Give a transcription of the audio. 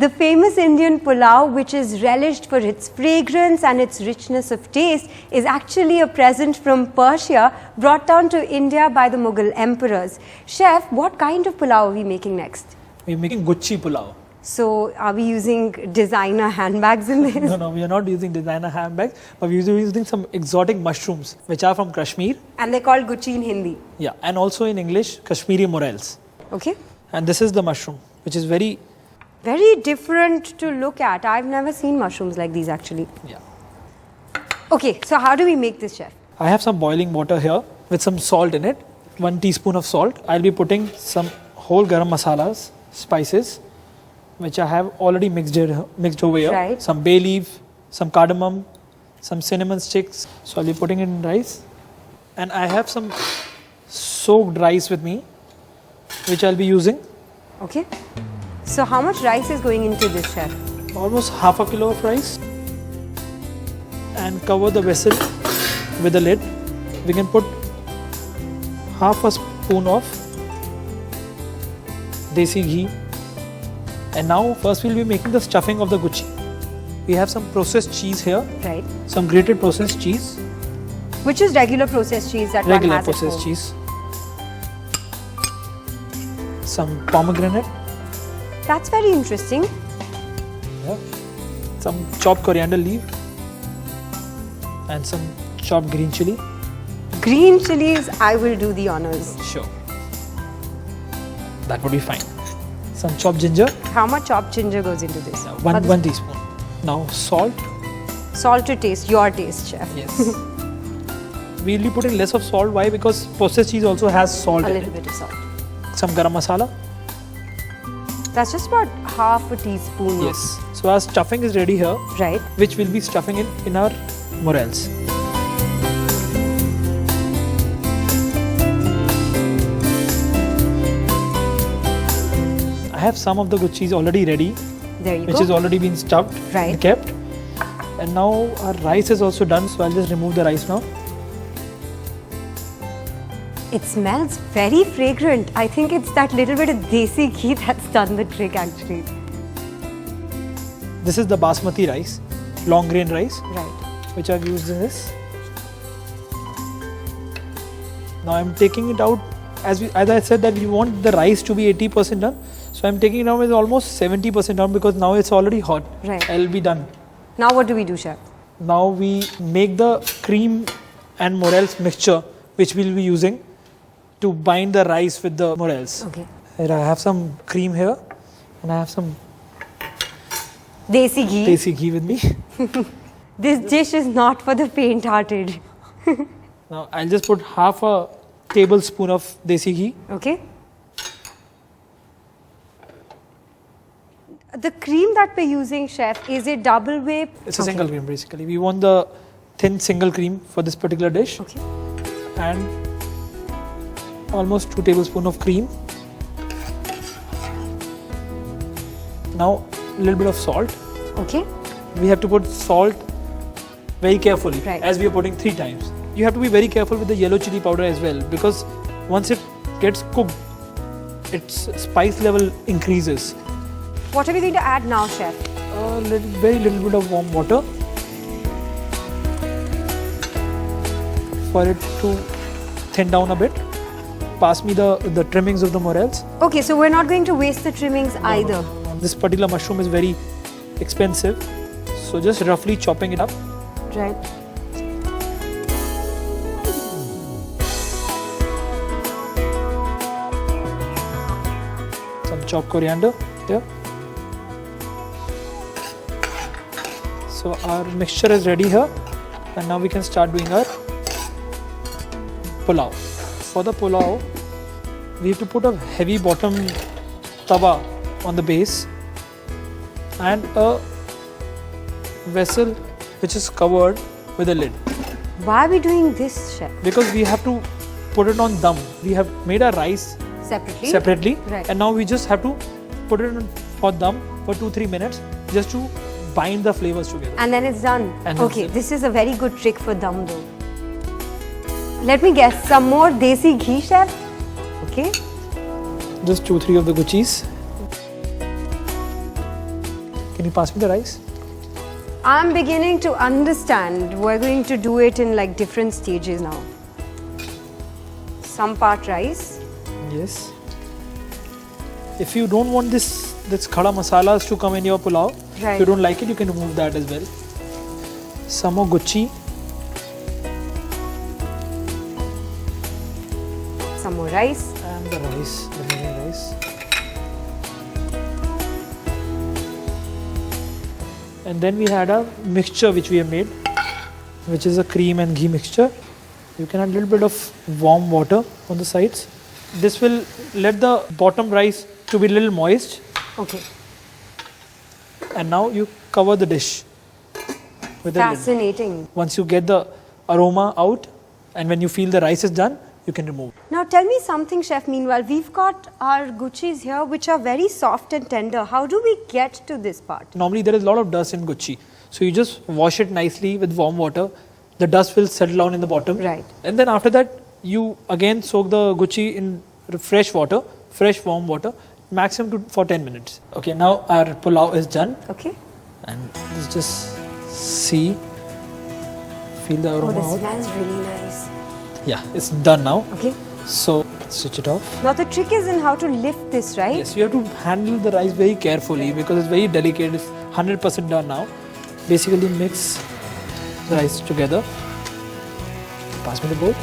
The famous Indian pulao, which is relished for its fragrance and its richness of taste, is actually a present from Persia brought down to India by the Mughal emperors. Chef, what kind of pulao are we making next? We're making Gucci pulao. So, are we using designer handbags in this? No, we are not using designer handbags, but we're using some exotic mushrooms, which are from Kashmir. And they're called Gucci in Hindi. Yeah, and also in English, Kashmiri morels. Okay. And this is the mushroom, which is very different to look at. I've never seen mushrooms like these actually. Yeah. Okay, so how do we make this, chef? I have some boiling water here with some salt in it. 1 teaspoon of salt. I'll be putting some whole garam masalas, spices, which I have already mixed over here. Right. Some bay leaf, some cardamom, some cinnamon sticks. So I'll be putting it in rice. And I have some soaked rice with me, which I'll be using. Okay. So how much rice is going into this, chef? Almost half a kilo of rice. And cover the vessel with the lid. We can put half a spoon of desi ghee. And now first we'll be making the stuffing of the Gucci. We have some processed cheese here. Right. Some grated processed cheese. Which is regular processed cheese that Regular one has processed at home. cheese. Some pomegranate. That's very interesting. Yeah. Some chopped coriander leaf. And some chopped green chili. Green chilies, I will do the honors. Sure. That would be fine. Some chopped ginger. How much chopped ginger goes into this? One teaspoon. Now salt. Salt to taste, your taste, chef. Yes. We'll be putting less of salt. Why? Because processed cheese also has salt A in little it. bit of salt. Some garam masala. That's just about half a teaspoon. Yes. So our stuffing is ready here, Right. which we'll be stuffing in our morels. I have some of the Gucci's already ready, There you which go. has already been stuffed Right. and kept. And now our rice is also done, so I'll just remove the rice now. It smells very fragrant. I think it's that little bit of desi ghee that's done the trick actually. This is the basmati rice, long grain rice, Right. which I've used in this. Now I'm taking it out, as I said that we want the rice to be 80% done. So I'm taking it out with almost 70% done because now it's already hot. Right. I'll be done. Now what do we do, chef? Now we make the cream and morels mixture, which we'll be using to bind the rice with the morels. Okay. Here I have some cream here and I have some Desi ghee. desi ghee with me. This dish is not for the faint-hearted. Now I'll just put half a tablespoon of desi ghee. Okay. The cream that we're using, chef, is it double whip? It's a single cream basically. We want the thin single cream for this particular dish. Okay. And almost 2 tablespoons of cream. Now a little bit of salt. Okay. We have to put salt very carefully, Right. as we are putting 3 times. You have to be very careful with the yellow chili powder as well, because once it gets cooked, its spice level increases. What are we going to add now, chef? Very little bit of warm water for it to thin down a bit. Pass me the trimmings of the morels. Okay, so we're not going to waste the trimmings either. This particular mushroom is very expensive, so just roughly chopping it up. Right. Some chopped coriander here. So our mixture is ready here, and now we can start doing our pulao. For the pulao, we have to put a heavy bottom tawa on the base and a vessel which is covered with a lid. Why are we doing this, chef? Because we have to put it on dum. We have made our rice separately, Right. and now we just have to put it on for dum for 2-3 minutes just to bind the flavors together. And then it's done. And Okay, that's it. this is a very good trick for dum though. Let me guess, some more desi ghee, chef? Okay. Just 2-3 of the Gucci's. Can you pass me the rice? I'm beginning to understand. We're going to do it in like different stages now. Some part rice. Yes. If you don't want this khada masalas to come in your pulao, Right. if you don't like it, you can remove that as well. Some more guchi. Some more rice. And the rice, the remaining rice. And then we had a mixture which we have made, which is a cream and ghee mixture. You can add a little bit of warm water on the sides. This will let the bottom rice to be a little moist. Okay. And now you cover the dish with a lid. Fascinating. Once you get the aroma out and when you feel the rice is done, you can remove. Now tell me something, chef. Meanwhile, we've got our guchis here which are very soft and tender. How do we get to this part? Normally there is a lot of dust in guchi. So you just wash it nicely with warm water. The dust will settle down in the bottom. Right. And then after that, you again soak the guchi in fresh water, fresh warm water, maximum for 10 minutes. Okay, now our pulao is done. Okay. And let's just see, feel the Oh, aroma this out. smells really nice. Yeah, it's done now. Okay. So switch it off. Now the trick is in how to lift this, right? Yes, you have to handle the rice very carefully because it's very delicate. It's 100% done now. Basically mix the rice together. Pass me the bowl.